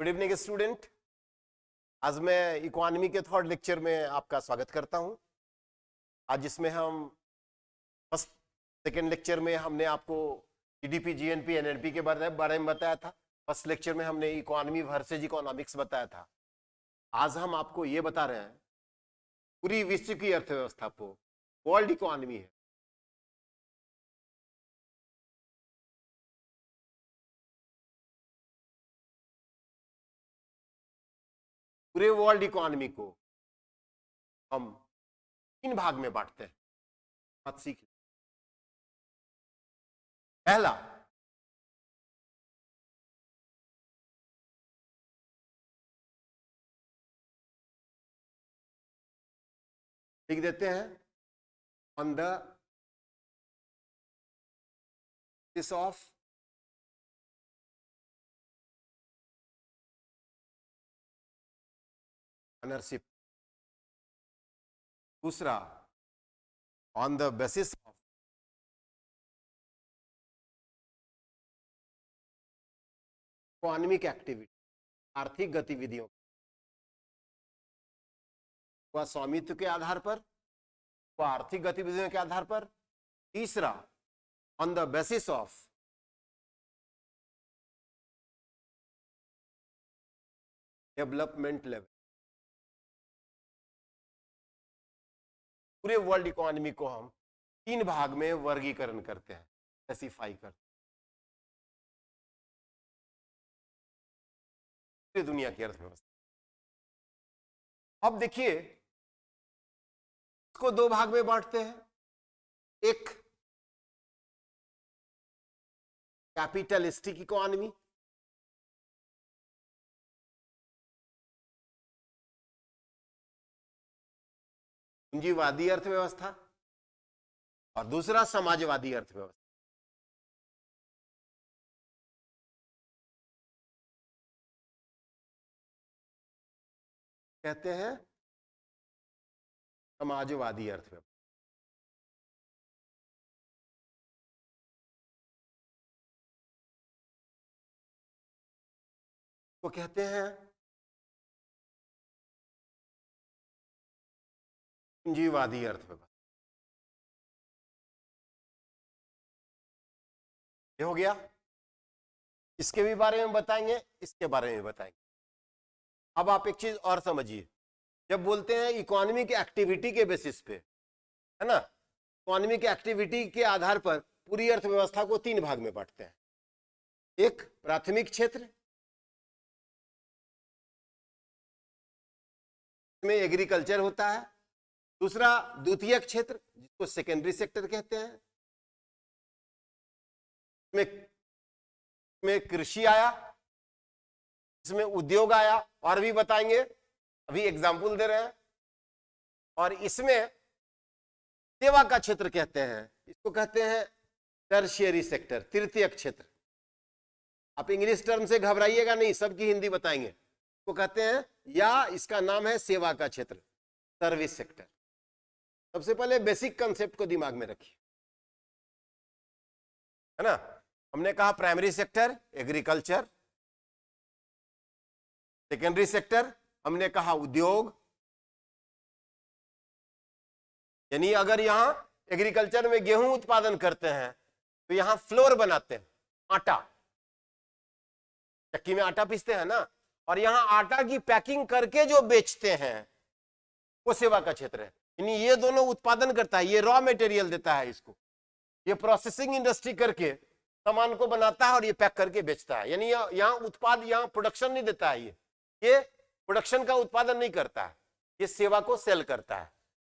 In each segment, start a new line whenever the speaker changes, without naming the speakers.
Good evening student. आज मैं economy के थर्ड लेक्चर में आपका स्वागत करता हूं। आज इसमें हम फर्स्ट सेकेंड लेक्चर में हमने आपको जीडीपी, जीएनपी, एनएनपी के बारे में बताया था। फर्स्ट लेक्चर में हमने इकोनॉमी वर्सेज इकोनॉमिक्स बताया था। आज हम आपको ये बता रहे हैं पूरी विश्व की अर्थव्यवस्था को वर्ल्ड इकोनॉमी है, पूरे वर्ल्ड इकोनॉमी को हम 3 भाग में बांटते हैं। बात सीख। पहला, लिख देते हैं on the basis of ownership. दूसरा, on the basis of economic activity, आर्थिक गतिविधियों व स्वामित्व के आधार पर, व आर्थिक गतिविधियों के आधार पर। तीसरा, on the basis of development level. पूरे वर्ल्ड इकोनॉमी को हम 3 भाग में वर्गीकरण करते हैं, क्लासिफाई करते हैं, पूरी दुनिया की अर्थव्यवस्था। अब देखिए, इसको 2 भाग में बांटते हैं। एक कैपिटलिस्टिक इकोनॉमी, पूंजीवादी अर्थव्यवस्था, और दूसरा समाजवादी अर्थव्यवस्था। कहते हैं समाजवादी अर्थव्यवस्था। वो कहते हैं पूंजीवादी अर्थव्यवस्था। ये हो गया। इसके भी बारे में बताएंगे, इसके बारे में बताएंगे। अब आप एक चीज और समझिए, जब बोलते हैं इकोनॉमिक एक्टिविटी के बेसिस पे, है ना, इकोनॉमिक एक्टिविटी के आधार पर पूरी अर्थव्यवस्था को 3 भाग में बांटते हैं। एक प्राथमिक क्षेत्र, में एग्रीकल्चर होता है। दूसरा द्वितीयक क्षेत्र, जिसको सेकेंडरी सेक्टर कहते हैं, में कृषि आया, इसमें उद्योग आया, और भी बताएंगे, अभी एग्जाम्पल दे रहे हैं। और इसमें सेवा का क्षेत्र कहते हैं, इसको कहते हैं टर्शियरी सेक्टर, तृतीयक क्षेत्र। आप इंग्लिश टर्म से घबराइएगा नहीं, सबकी हिंदी बताएंगे। इसको कहते हैं, या इसका नाम है सेवा का क्षेत्र, सर्विस सेक्टर। सबसे पहले बेसिक कंसेप्ट को दिमाग में रखिए, है ना। हमने कहा primary sector agriculture, secondary sector हमने कहा उद्योग। यानी अगर यहां एग्रीकल्चर में गेहूं उत्पादन करते हैं तो यहां फ्लोर बनाते हैं, आटा, चक्की में आटा पीसते हैं ना, और यहां आटा की पैकिंग करके जो बेचते हैं वो सेवा का क्षेत्र है। यानी ये दोनों उत्पादन करता है, ये रॉ मटेरियल देता है इसको, ये प्रोसेसिंग इंडस्ट्री करके सामान को बनाता है और ये पैक करके बेचता है। यानी यहाँ उत्पाद, यहाँ प्रोडक्शन नहीं देता है, ये प्रोडक्शन का उत्पादन नहीं करता है, ये सेवा को सेल करता है।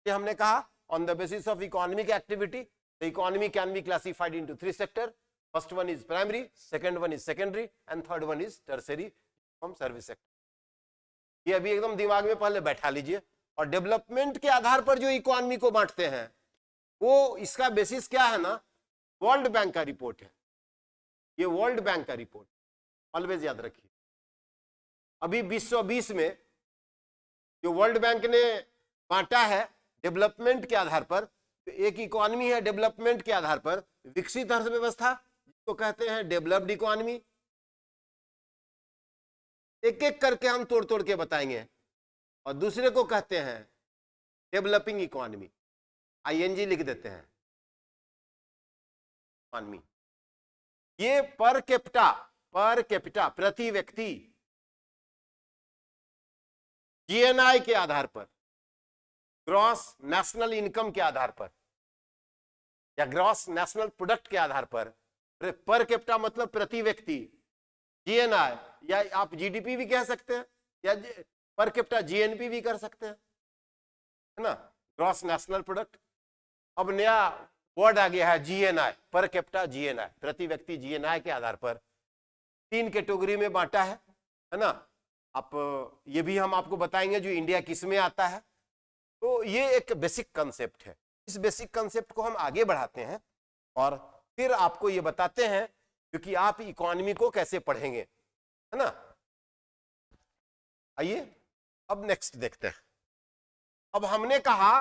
ये हमने कहा on the basis of economic activity, the economy can be classified into 3 sector. First one is primary, second one is secondary, and third one is tertiary from service sector. ये अभी एकदम दिमाग में पहले बैठा लीजिए। और डेवलपमेंट के आधार पर जो इकोनॉमी को बांटते हैं, वो इसका बेसिस क्या है ना, वर्ल्ड बैंक का रिपोर्ट है। ये वर्ल्ड बैंक का रिपोर्ट ऑलवेज याद रखिए। अभी 2020 में जो वर्ल्ड बैंक ने बांटा है डेवलपमेंट के आधार पर, तो एक इकोनॉमी है डेवलपमेंट के आधार पर विकसित अर्थव्यवस्था, जिसको कहते हैं डेवलप्ड इकोनॉमी। एक एक करके हम तोड़ तोड़ के बताएंगे। और दूसरे को कहते हैं डेवलपिंग इकोनॉमी, आईएनजी लिख देते हैं, इकोनॉमी। ये पर कैपिटा प्रति व्यक्ति जीएनआई के आधार पर, ग्रॉस नेशनल इनकम के आधार पर या ग्रॉस नेशनल प्रोडक्ट के आधार पर कैपिटा मतलब प्रति व्यक्ति, जीएनआई या आप जीडीपी भी कह सकते हैं या पर कैपिटा जीएनपी भी कर सकते हैं, है ना, ग्रॉस नेशनल प्रोडक्ट। अब नया वर्ड आ गया है जीएनआई, पर कैपिटा जीएनआई, प्रति व्यक्ति जीएनआई के आधार पर 3 कैटेगरी में बांटा है ना। आप ये भी हम आपको बताएंगे जो इंडिया किस में आता है। तो ये एक बेसिक कंसेप्ट है, इस बेसिक कंसेप्ट को हम आगे बढ़ाते हैं और फिर आपको ये बताते हैं क्योंकि आप इकोनॉमी को कैसे पढ़ेंगे, है ना। आइए अब नेक्स्ट देखते हैं। अब हमने कहा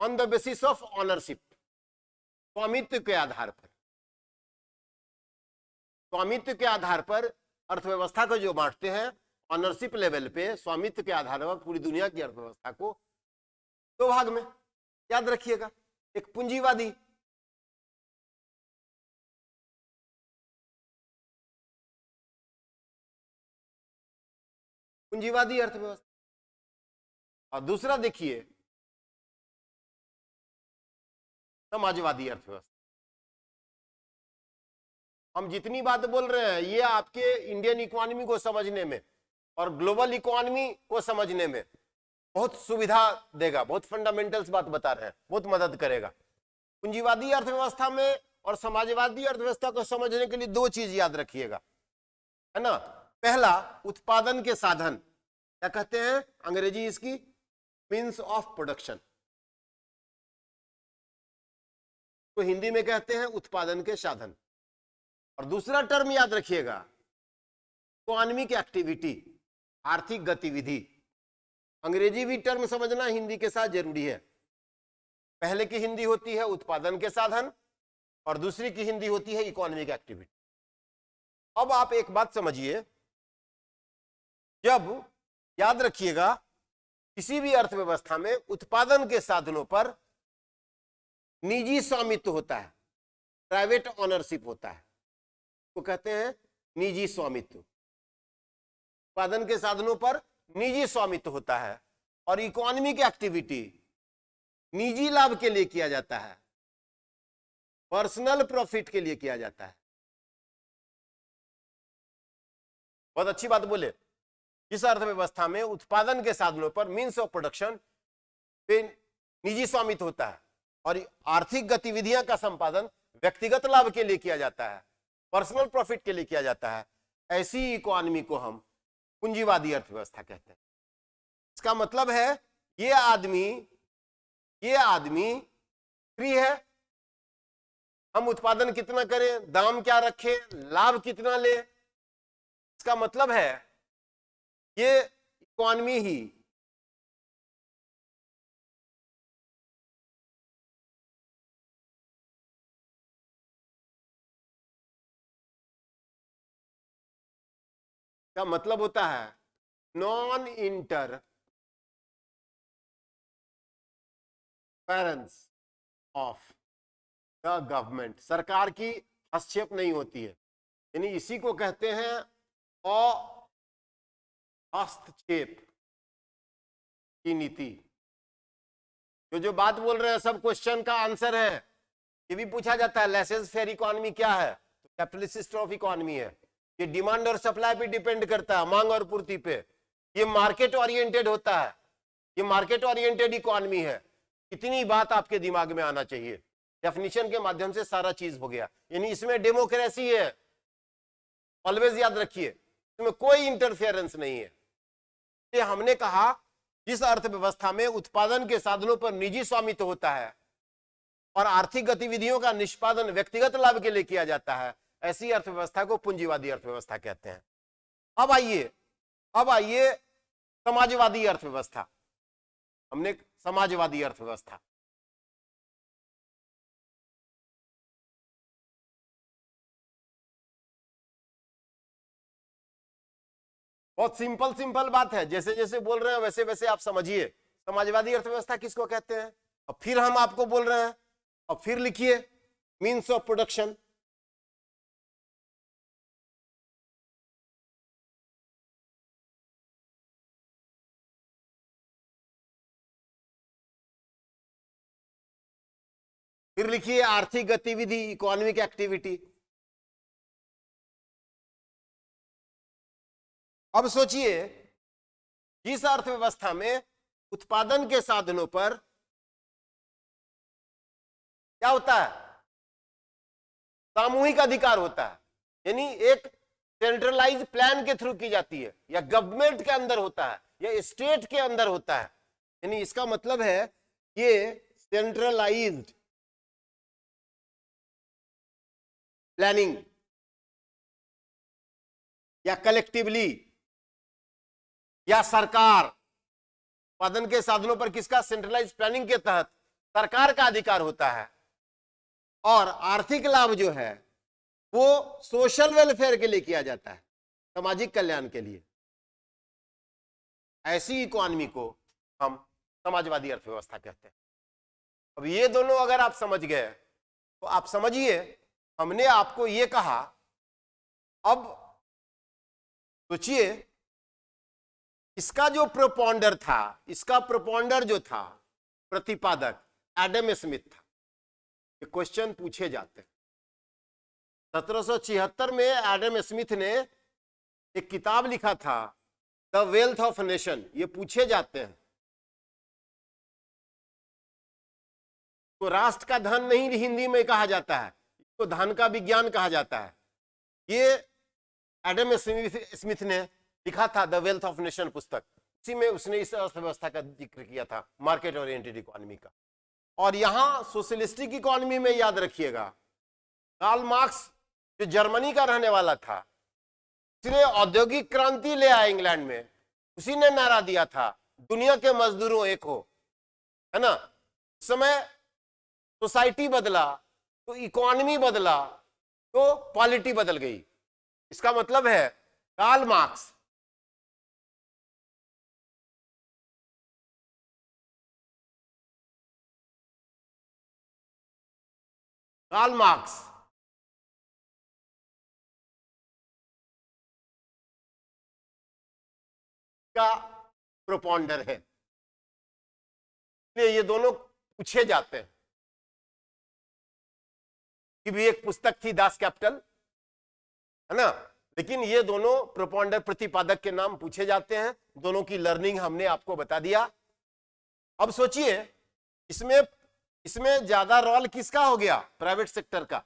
on the basis of ownership, स्वामित्व के आधार पर, स्वामित्व के आधार पर अर्थव्यवस्था को जो बांटते हैं ऑनरशिप लेवल पे, स्वामित्व के आधार पर पूरी दुनिया की अर्थव्यवस्था को 2 भाग में याद रखिएगा। एक पूंजीवादी, पूंजीवादी अर्थव्यवस्था, और दूसरा देखिए समाजवादी अर्थव्यवस्था। हम जितनी बात बोल रहे हैं ये आपके इंडियन इकोनॉमी को समझने में और ग्लोबल इकोनॉमी को समझने में बहुत सुविधा देगा, बहुत फंडामेंटल्स बात बता रहे हैं, बहुत मदद करेगा। पूंजीवादी अर्थव्यवस्था में और समाजवादी अर्थव्यवस्था को समझने के लिए 2 चीज याद रखिएगा, है ना। पहला, उत्पादन के साधन, क्या कहते हैं अंग्रेजी इसकी, मीन्स ऑफ प्रोडक्शन, तो हिंदी में कहते हैं उत्पादन के साधन। और दूसरा टर्म याद रखिएगा, इकोनॉमिक एक्टिविटी, आर्थिक गतिविधि। अंग्रेजी भी टर्म समझना हिंदी के साथ जरूरी है। पहले की हिंदी होती है उत्पादन के साधन और दूसरी की हिंदी होती है इकोनॉमिक एक्टिविटी। अब आप एक बात समझिए, जब याद रखिएगा किसी भी अर्थव्यवस्था में उत्पादन के साधनों पर निजी स्वामित्व होता है, प्राइवेट ऑनरशिप होता है, तो कहते हैं निजी स्वामित्व। उत्पादन के साधनों पर निजी स्वामित्व होता है और इकोनॉमिक एक्टिविटी निजी लाभ के लिए किया जाता है, पर्सनल प्रॉफिट के लिए किया जाता है। बहुत अच्छी बात बोले। इस अर्थव्यवस्था में उत्पादन के साधनों पर मीन्स ऑफ प्रोडक्शन पे निजी स्वामित्व होता है और आर्थिक गतिविधियां का संपादन व्यक्तिगत लाभ के लिए किया जाता है, पर्सनल प्रॉफिट के लिए किया जाता है। ऐसी इकोनॉमी को हम पूंजीवादी अर्थव्यवस्था कहते हैं। इसका मतलब है ये आदमी फ्री है, हम उत्पादन कितना करें, दाम क्या रखें, लाभ कितना ले। इसका मतलब है ये इकोनॉमी ही का मतलब होता है non interference of the government, सरकार की हस्तक्षेप नहीं होती है, यानी इसी को कहते हैं हस्तक्षेप की नीति। जो बात बोल रहे हैं सब क्वेश्चन का आंसर है। ये भी पूछा जाता है लेसेस फेयर इकोनॉमी क्या है, तो कैपिटलिस्ट सिस्टम ऑफ इकोनॉमी है। ये डिमांड और सप्लाई पे डिपेंड करता है, मांग और पूर्ति पे। ये मार्केट ओरिएंटेड होता है, ये मार्केट ओरिएंटेड इकोनॉमी है। इतनी बात आपके दिमाग में आना चाहिए। डेफिनेशन के माध्यम से सारा चीज हो गया, यानी इसमें डेमोक्रेसी है, ऑलवेज याद रखिए, इसमें कोई इंटरफेरेंस नहीं है। ये हमने कहा जिस अर्थव्यवस्था में उत्पादन के साधनों पर निजी स्वामित्व होता है और आर्थिक गतिविधियों का निष्पादन व्यक्तिगत लाभ के लिए किया जाता है, ऐसी अर्थव्यवस्था को पूंजीवादी अर्थव्यवस्था कहते हैं। अब आइए समाजवादी अर्थव्यवस्था। हमने समाजवादी अर्थव्यवस्था, बहुत सिंपल सिंपल बात है, जैसे जैसे बोल रहे हैं वैसे वैसे आप समझिए। समाजवादी अर्थव्यवस्था किसको कहते हैं? अब फिर हम आपको बोल रहे हैं, अब फिर लिखिए मीन्स ऑफ प्रोडक्शन। फिर लिखिए आर्थिक गतिविधि, इकोनॉमिक एक्टिविटी। अब सोचिए, जिस अर्थव्यवस्था में उत्पादन के साधनों पर क्या होता है? सामूहिक अधिकार होता है, यानी एक सेंट्रलाइज प्लान के थ्रू की जाती है, या गवर्नमेंट के अंदर होता है, या स्टेट के अंदर होता है। यानी इसका मतलब है ये सेंट्रलाइज्ड प्लानिंग या कलेक्टिवली या सरकार, उत्पादन के साधनों पर किसका? सेंट्रलाइज प्लानिंग के तहत सरकार का अधिकार होता है। और आर्थिक लाभ जो है वो सोशल वेलफेयर के लिए किया जाता है, सामाजिक कल्याण के लिए। ऐसी इकोनॉमी को हम समाजवादी अर्थव्यवस्था कहते हैं। अब ये दोनों अगर आप समझ गए तो आप समझिए, हमने आपको ये कहा। अब सोचिए, इसका जो प्रोपॉन्डर था, इसका प्रोपॉन्डर जो था, प्रतिपादक एडम स्मिथ था। ये क्वेश्चन पूछे जाते हैं। 1776 में एडम स्मिथ ने एक किताब लिखा था, द वेल्थ ऑफ नेशन। ये पूछे जाते हैं। तो राष्ट्र का धन नहीं हिंदी में कहा जाता है, इसको धन का विज्ञान कहा जाता है। ये एडम स्मिथ ने लिखा था द वेल्थ ऑफ नेशन पुस्तक। इसी में उसने इस अर्थव्यवस्था का जिक्र किया था, मार्केट ओरिएंटेड इकोनॉमी का। और यहां सोशलिस्टिक इकोनॉमी में याद रखिएगा, कार्ल मार्क्स जो जर्मनी का रहने वाला था, उसने औद्योगिक क्रांति ले आया इंग्लैंड में। उसी ने नारा दिया था, दुनिया के मजदूरों एक हो, है ना। उस समय सोसाइटी बदला तो इकोनॉमी बदला तो पॉलिटी बदल गई। इसका मतलब है कार्ल मार्क्स का प्रोपॉन्डर है। इसलिए ये दोनों पूछे जाते हैं। कि भी एक पुस्तक थी दास कैपिटल, है ना, लेकिन ये दोनों प्रोपॉन्डर प्रतिपादक के नाम पूछे जाते हैं। दोनों की लर्निंग हमने आपको बता दिया। अब सोचिए, इसमें ज्यादा रोल किसका हो गया? प्राइवेट सेक्टर का।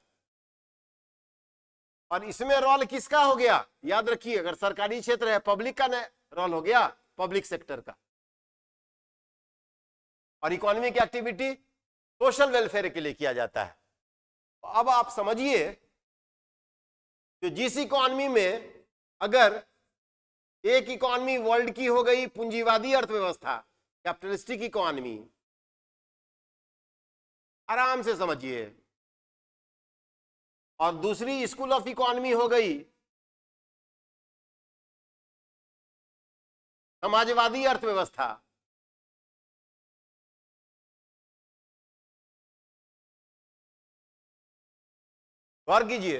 और इसमें रोल किसका हो गया? याद रखिए, अगर सरकारी क्षेत्र है, पब्लिक का रोल हो गया, पब्लिक सेक्टर का। और इकोनॉमिक एक्टिविटी सोशल वेलफेयर के लिए किया जाता है। अब आप समझिए, तो जिस इकोनॉमी में अगर एक इकोनॉमी वर्ल्ड की हो गई पूंजीवादी अर्थव्यवस्था, कैपिटलिस्टिक इकोनॉमी, आराम से समझिए, और दूसरी स्कूल ऑफ इकोनॉमी हो गई समाजवादी अर्थव्यवस्था, गौर कीजिए।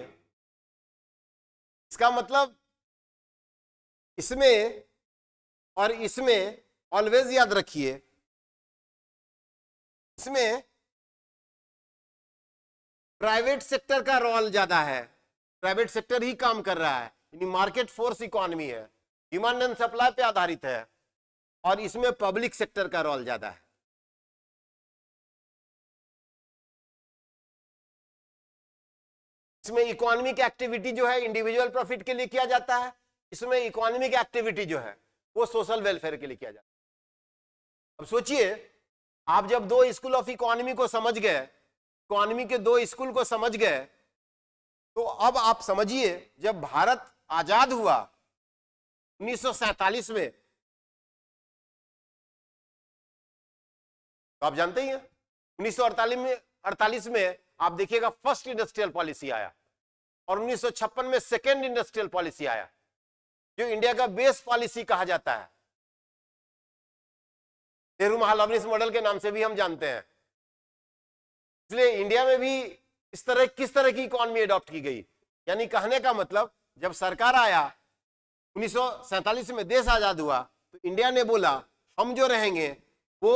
इसका मतलब इसमें और इसमें ऑलवेज याद रखिए, इसमें प्राइवेट सेक्टर का रोल ज्यादा है, प्राइवेट सेक्टर ही काम कर रहा है, यानी मार्केट फोर्स इकोनॉमी है, डिमांड एंड सप्लाई पे आधारित है। और इसमें पब्लिक सेक्टर का रोल ज्यादा है। इसमें इकोनॉमिक एक्टिविटी जो है इंडिविजुअल प्रॉफिट के लिए किया जाता है, इसमें इकोनॉमिक एक्टिविटी जो है वो सोशल वेलफेयर के लिए किया जाता है। अब सोचिए, आप जब दो स्कूल ऑफ इकोनॉमी को समझ गए, इकोनॉमी के दो स्कूल को समझ गए, तो अब आप समझिए, जब भारत आजाद हुआ 1947 में, तो आप जानते ही हैं 1948 में आप देखिएगा फर्स्ट इंडस्ट्रियल पॉलिसी आया, और 1956 में सेकेंड इंडस्ट्रियल पॉलिसी आया। जो इंडिया का बेस पॉलिसी कहा जाता है, नेहरू महालनोबिस मॉडल के नाम से भी हम जानते हैं। इसलिए इंडिया में भी किस तरह की इकोनॉमी अडॉप्ट की गई, यानी कहने का मतलब जब सरकार आया 1947 में देश आजाद हुआ तो इंडिया ने बोला हम जो रहेंगे वो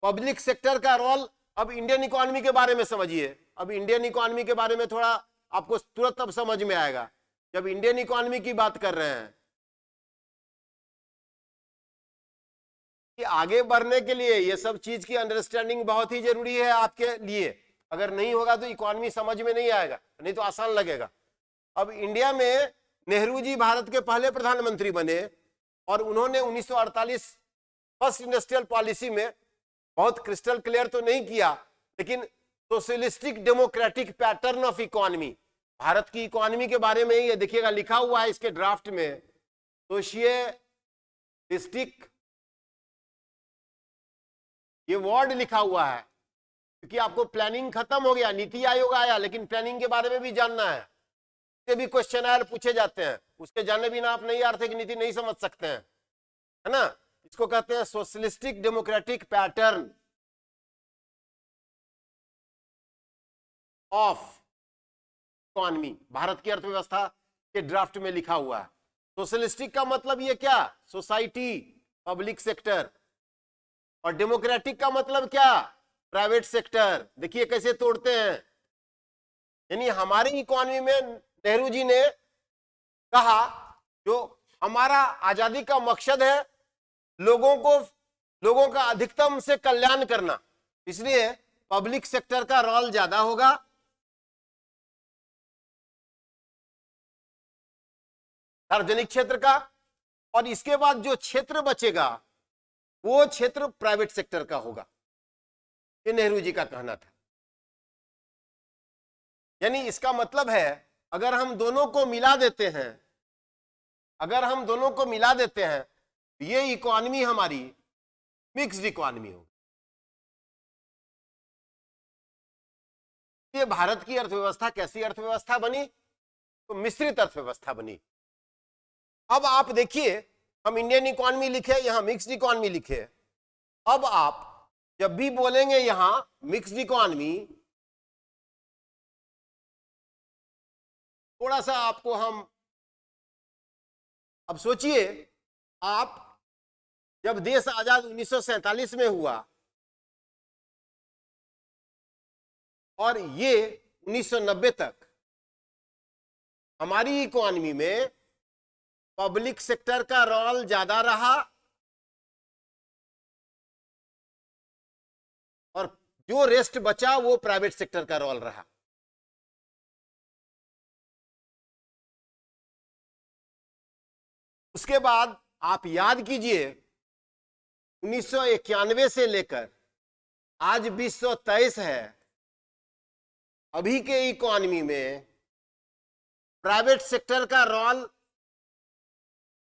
पब्लिक सेक्टर का रोल। अब इंडियन इकोनॉमी के बारे में समझिए, अब इंडियन इकोनॉमी के बारे में थोड़ा आपको तुरंत अब समझ में आएगा। जब इंडियन इकोनॉमी की बात कर रहे हैं कि आगे बढ़ने के लिए ये सब चीज की अंडरस्टैंडिंग बहुत ही जरूरी है आपके लिए। अगर नहीं होगा तो इकोनॉमी समझ में नहीं आएगा, नहीं तो आसान लगेगा। अब इंडिया में नेहरू जी भारत के पहले प्रधानमंत्री बने और उन्होंने 1948 फर्स्ट इंडस्ट्रियल पॉलिसी में बहुत क्रिस्टल क्लियर तो नहीं किया, लेकिन socialistic democratic pattern of economy, Bharat की इकोनॉमी के बारे में ही ये देखिएगा लिखा हुआ है इसके ड्राफ्ट में, सोशलिस्टिक ये वर्ड लिखा हुआ है क्योंकि आपको प्लानिंग खत्म हो गया, नीति आयोग आया, लेकिन प्लानिंग के बारे में भी जानना है। उसके भी क्वेश्चन पूछे जाते हैं, उसके जाने बिना आप नई आर्थिक नीति नहीं समझ सकते हैं, है ना। इसको कहते हैं socialistic democratic pattern of economy, Bharat की अर्थव्यवस्था के ड्राफ्ट में लिखा हुआ है। सोशलिस्टिक का मतलब ये क्या, सोसाइटी, पब्लिक सेक्टर, और डेमोक्रेटिक का मतलब क्या, प्राइवेट सेक्टर। देखिए कैसे तोड़ते हैं, यानी हमारी इकोनॉमी में नेहरू जी ने कहा जो हमारा आजादी का मकसद है लोगों का अधिकतम से कल्याण करना, इसलिए पब्लिक सेक्टर का रोल ज्यादा होगा, सार्वजनिक क्षेत्र का, और इसके बाद जो क्षेत्र बचेगा वो क्षेत्र प्राइवेट सेक्टर का होगा। ये नेहरू जी का कहना था। यानी इसका मतलब है अगर हम दोनों को मिला देते हैं, ये इकोनॉमी हमारी मिक्स्ड इकोनॉमी होगी। ये भारत की अर्थव्यवस्था कैसी अर्थव्यवस्था बनी, तो मिश्रित अर्थव्यवस्था बनी। अब आप देखिए हम इंडियन इकोनॉमी लिखे, यहां मिक्स्ड इकोनॉमी लिखे। अब आप जब भी बोलेंगे यहां मिक्स्ड इकोनॉमी, थोड़ा सा आपको हम अब सोचिए, आप जब देश आजाद 1947 में हुआ और ये 1990 तक हमारी इकोनॉमी में पब्लिक सेक्टर का रोल ज्यादा रहा और जो रेस्ट बचा वो प्राइवेट सेक्टर का रोल रहा। उसके बाद आप याद कीजिए 1991 से लेकर आज 2023 है, अभी के इकोनॉमी में प्राइवेट सेक्टर का रोल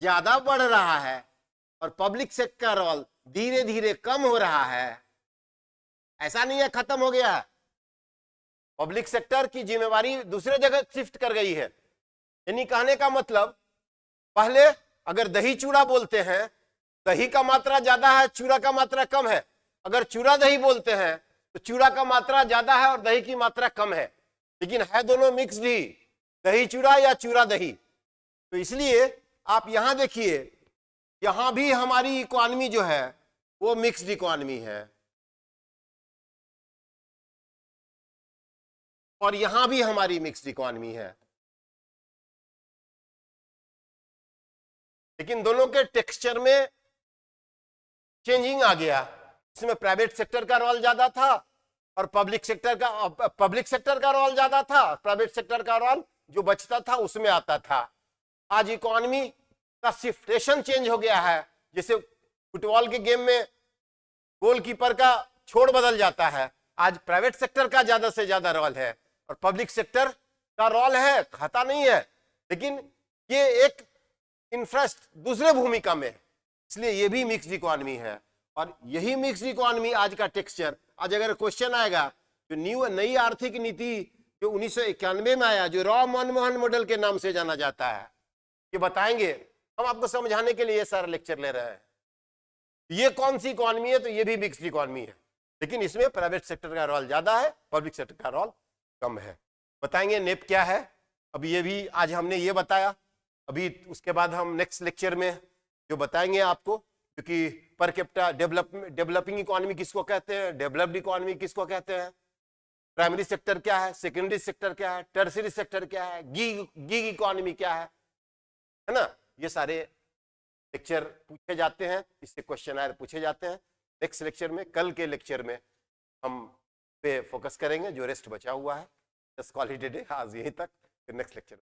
ज्यादा बढ़ रहा है और पब्लिक सेक्टर का रोल धीरे धीरे कम हो रहा है। ऐसा नहीं है खत्म हो गया है, पब्लिक सेक्टर की जिम्मेवारी दूसरे जगह शिफ्ट कर गई है। यानी कहने का मतलब पहले अगर दही चूड़ा बोलते हैं, दही का मात्रा ज्यादा है, चूड़ा का मात्रा कम है। अगर चूड़ा दही बोलते हैं तो चूड़ा का मात्रा ज्यादा है और दही की मात्रा कम है, लेकिन है दोनों मिक्स्ड ही, दही चूड़ा या चूड़ा दही। तो इसलिए आप यहां देखिए, यहां भी हमारी इकोनॉमी जो है वो मिक्स्ड इकोनॉमी है और यहां भी हमारी मिक्स्ड इकोनॉमी है, लेकिन दोनों के टेक्सचर में चेंजिंग आ गया। इसमें प्राइवेट सेक्टर का रोल ज्यादा था और पब्लिक सेक्टर का रोल ज्यादा था, प्राइवेट सेक्टर का रोल जो बचता था उसमें आता था। आज इकोनॉमी का शिफ्टेशन चेंज हो गया है, जैसे फुटबॉल के गेम में गोलकीपर का छोड़ बदल जाता है। आज प्राइवेट सेक्टर का ज्यादा से ज्यादा रोल है और पब्लिक सेक्टर का रोल है, खाता नहीं है, लेकिन ये एक इंफ्रास्ट दूसरे भूमिका में, इसलिए ये भी मिक्स्ड इकोनॉमी है। और यही मिक्स्ड इकोनॉमी आज का टेक्सचर, आज अगर क्वेश्चन आएगा जो नई आर्थिक नीति जो 1991 में आया, जो रॉ मनमोहन मॉडल के नाम से जाना जाता है, ये बताएंगे हम आपको समझाने के लिए ये सारा लेक्चर ले रहे हैं। ये कौन सी इकोनॉमी है, तो ये भी मिक्स्ड इकोनॉमी है, लेकिन इसमें प्राइवेट सेक्टर का रोल ज्यादा है, पब्लिक सेक्टर का रोल कम है। बताएंगे नेप क्या है, अब ये भी आज हमने ये बताया, अभी उसके बाद हम नेक्स्ट लेक्चर में जो बताएंगे आपको, क्योंकि पर कैपिटा डेवलपिंग इकोनॉमी किसको कहते हैं, डेवलप्ड इकोनॉमी किसको कहते हैं, प्राइमरी सेक्टर क्या है, सेकेंडरी सेक्टर क्या है, टर्शियरी सेक्टर क्या है, गीग इकोनॉमी क्या है ना, ये सारे लेक्चर पूछे जाते हैं, इससे क्वेश्चन आयर पूछे जाते हैं। नेक्स्ट लेक्चर में, कल के लेक्चर में हम पे फोकस करेंगे, जो रेस्ट बचा हुआ है। Just call it a day, आज यहीं तक, फिर नेक्स्ट लेक्चर